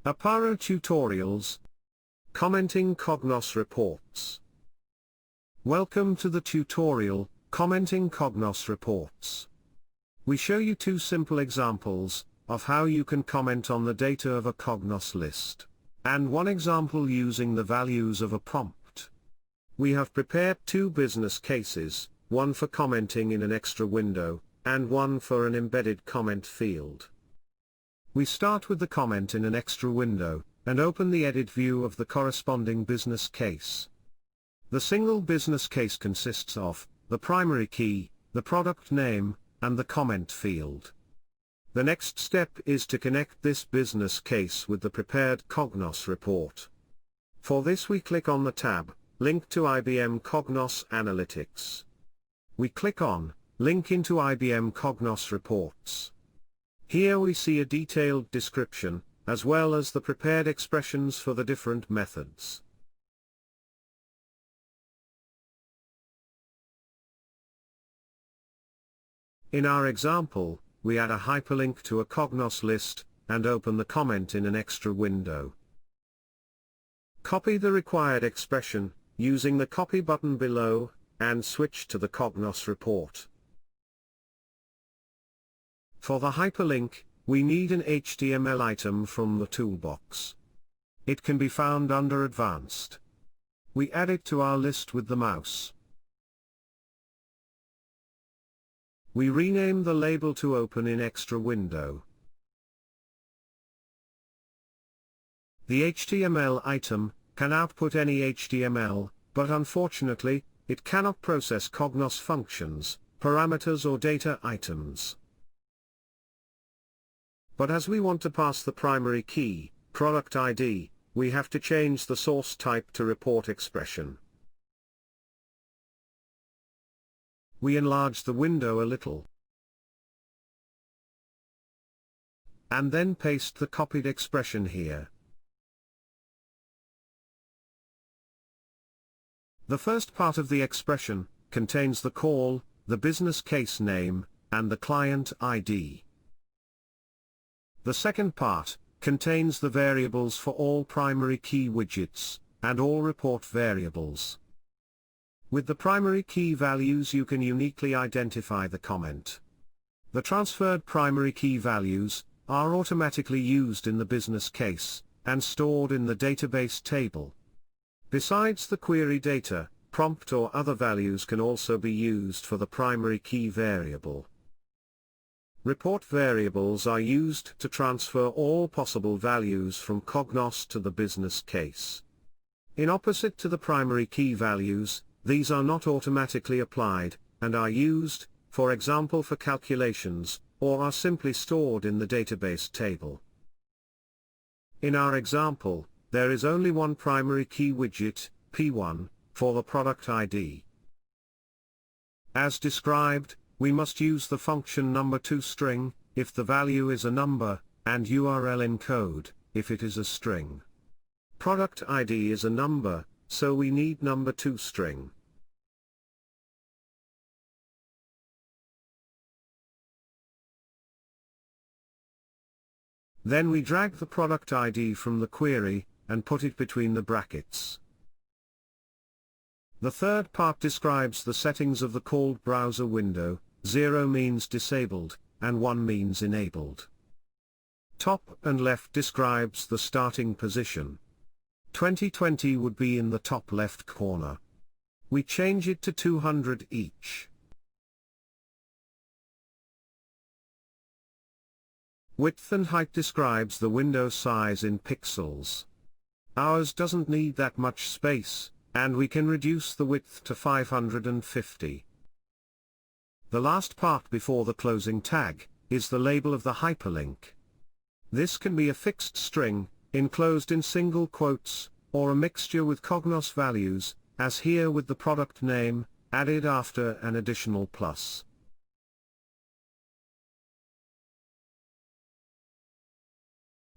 Apparo Tutorials. Commenting Cognos Reports. Welcome to the tutorial, Commenting Cognos Reports. We show you two simple examples of how you can comment on the data of a Cognos list, and one example using the values of a prompt. We have prepared two business cases, one for commenting in an extra window, and one for an embedded comment field. We start with the comment in an extra window, and open the edit view of the corresponding business case. The single business case consists of the primary key, the product name, and the comment field. The next step is to connect this business case with the prepared Cognos report. For this we click on the tab, Link to IBM Cognos Analytics. We click on Link into IBM Cognos Reports. Here we see a detailed description, as well as the prepared expressions for the different methods. In our example, we add a hyperlink to a Cognos list, and open the comment in an extra window. Copy the required expression, using the copy button below, and switch to the Cognos report. For the hyperlink, we need an HTML item from the toolbox. It can be found under Advanced. We add it to our list with the mouse. We rename the label to Open in Extra Window. The HTML item can output any HTML, but unfortunately, it cannot process Cognos functions, parameters or data items. But as we want to pass the primary key, product ID, we have to change the source type to report expression. We enlarge the window a little, and then paste the copied expression here. The first part of the expression contains the call, the business case name, and the client ID. The second part contains the variables for all primary key widgets, and all report variables. With the primary key values you can uniquely identify the comment. The transferred primary key values are automatically used in the business case, and stored in the database table. Besides the query data, prompt or other values can also be used for the primary key variable. Report variables are used to transfer all possible values from Cognos to the business case. In opposite to the primary key values, these are not automatically applied, and are used, for example for calculations, or are simply stored in the database table. In our example, there is only one primary key widget, P1, for the product ID. As described, we must use the function number2string, if the value is a number, and URL encode, if it is a string. Product ID is a number, so we need number2string. Then we drag the product ID from the query, and put it between the brackets. The third part describes the settings of the called browser window. 0 means disabled, and 1 means enabled. Top and left describes the starting position. 2020 would be in the top left corner. We change it to 200 each. Width and height describes the window size in pixels. Ours doesn't need that much space, and we can reduce the width to 550. The last part before the closing tag is the label of the hyperlink. This can be a fixed string, enclosed in single quotes, or a mixture with Cognos values, as here with the product name, added after an additional plus.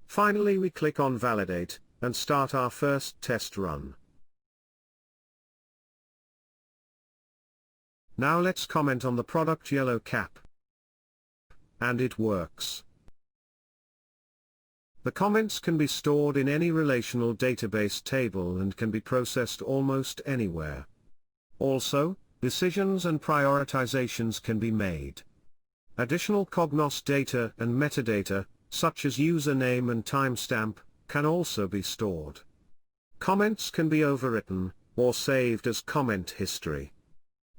Finally we click on Validate, and start our first test run. Now let's comment on the product yellow cap. And it works. The comments can be stored in any relational database table and can be processed almost anywhere. Also, decisions and prioritizations can be made. Additional Cognos data and metadata, such as username and timestamp, can also be stored. Comments can be overwritten, or saved as comment history.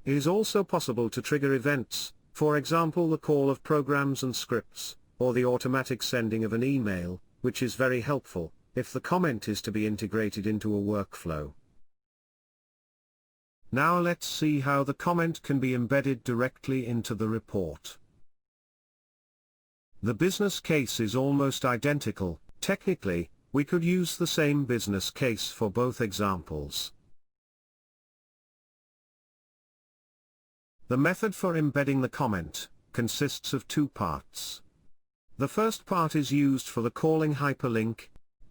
It is also possible to trigger events, for example the call of programs and scripts, or the automatic sending of an email, which is very helpful, if the comment is to be integrated into a workflow. Now let's see how the comment can be embedded directly into the report. The business case is almost identical. Technically, we could use the same business case for both examples. The method for embedding the comment consists of two parts. The first part is used for the calling hyperlink,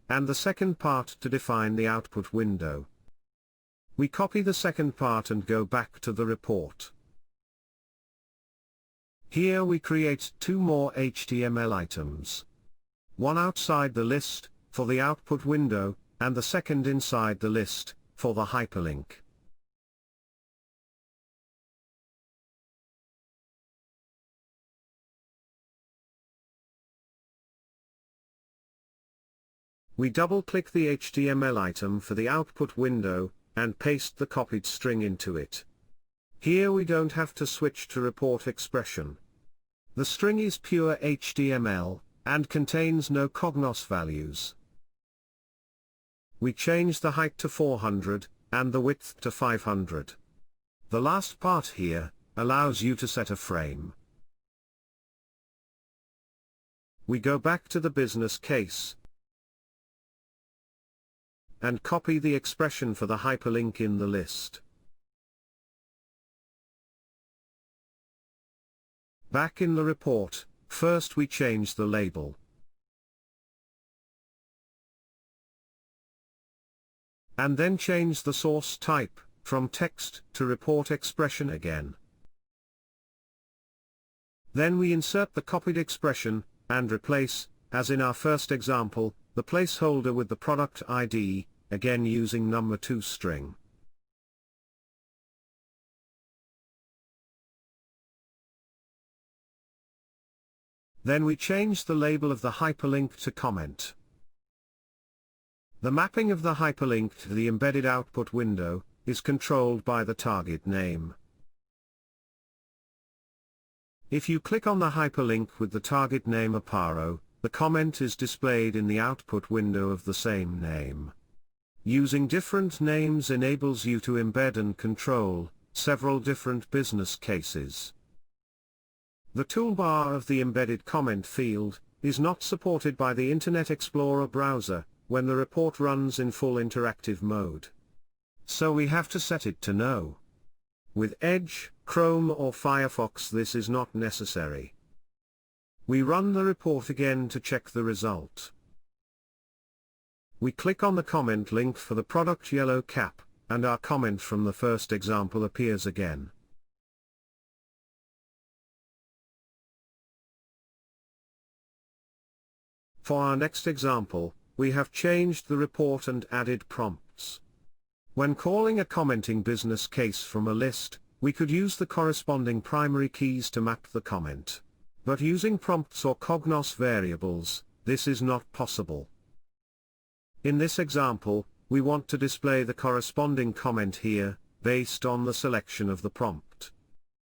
and the second part to define the output window. We copy the second part and go back to the report. Here we create two more HTML items. One outside the list, for the output window, and the second inside the list, for the hyperlink. We double-click the HTML item for the output window, and paste the copied string into it. Here we don't have to switch to report expression. The string is pure HTML, and contains no Cognos values. We change the height to 400, and the width to 500. The last part here allows you to set a frame. We go back to the business case, and copy the expression for the hyperlink in the list. Back in the report, first we change the label. And then change the source type, from text to report expression again. Then we insert the copied expression, and replace, as in our first example, the placeholder with the product ID, again using number 2 string. Then we change the label of the hyperlink to comment. The mapping of the hyperlink to the embedded output window is controlled by the target name. If you click on the hyperlink with the target name Apparo, the comment is displayed in the output window of the same name. Using different names enables you to embed and control several different business cases. The toolbar of the embedded comment field is not supported by the Internet Explorer browser when the report runs in full interactive mode. So we have to set it to no. With Edge, Chrome or Firefox this is not necessary. We run the report again to check the result. We click on the comment link for the product yellow cap, and our comment from the first example appears again. For our next example, we have changed the report and added prompts. When calling a commenting business case from a list, we could use the corresponding primary keys to map the comment. But using prompts or Cognos variables, this is not possible. In this example, we want to display the corresponding comment here, based on the selection of the prompt.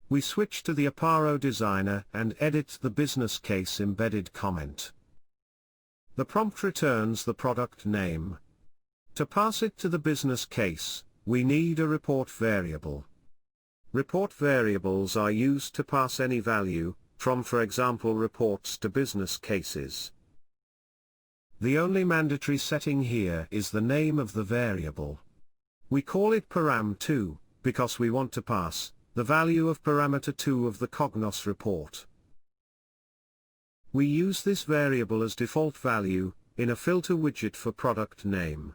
We switch to the Apparo designer and edit the business case embedded comment. The prompt returns the product name. To pass it to the business case, we need a report variable. Report variables are used to pass any value, from for example reports to business cases. The only mandatory setting here is the name of the variable. We call it param2, because we want to pass the value of parameter 2 of the Cognos report. We use this variable as default value, in a filter widget for product name.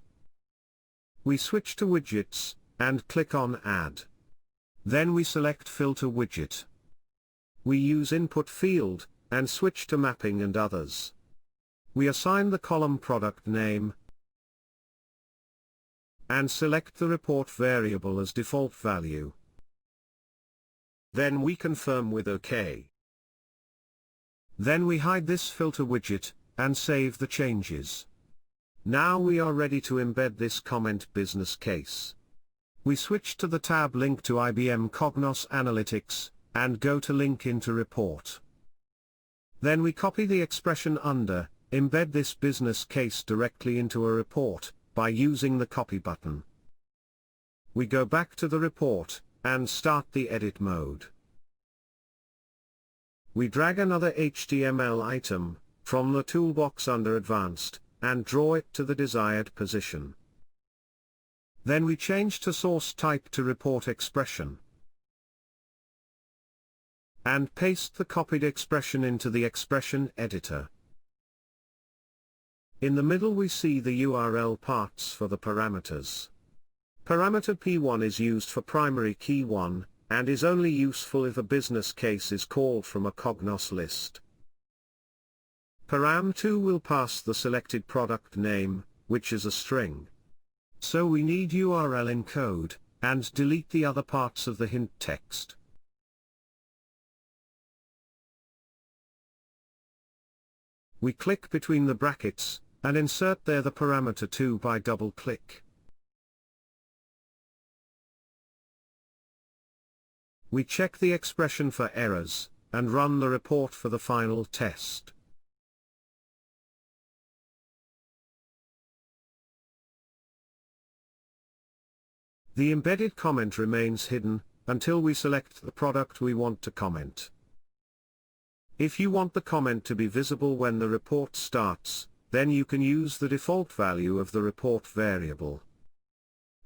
We switch to widgets, and click on Add. Then we select Filter Widget. We use Input field, and switch to Mapping and others. We assign the column product name and select the report variable as default value. Then we confirm with OK. Then we hide this filter widget, and save the changes. Now we are ready to embed this comment business case. We switch to the tab linked to IBM Cognos Analytics, and go to Link into Report. Then we copy the expression under, embed this business case directly into a report, by using the copy button. We go back to the report, and start the edit mode. We drag another HTML item, from the toolbox under Advanced, and draw it to the desired position. Then we change to source type to report expression. And paste the copied expression into the expression editor. In the middle we see the URL parts for the parameters. Parameter P1 is used for primary key 1, and is only useful if a business case is called from a Cognos list. Param 2 will pass the selected product name, which is a string. So we need URL encode, and delete the other parts of the hint text. We click between the brackets, and insert there the parameter 2 by double-click. We check the expression for errors, and run the report for the final test. The embedded comment remains hidden, until we select the product we want to comment. If you want the comment to be visible when the report starts, then you can use the default value of the report variable.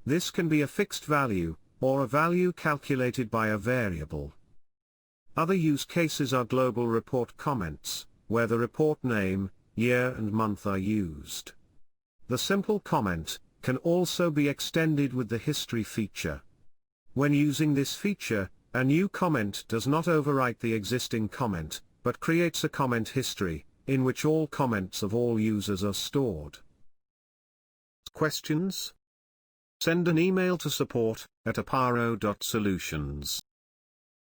This can be a fixed value, or a value calculated by a variable. Other use cases are global report comments, where the report name, year and month are used. The simple comment can also be extended with the history feature. When using this feature, a new comment does not overwrite the existing comment, but creates a comment history, in which all comments of all users are stored. Questions? Send an email to support@apparo.solutions.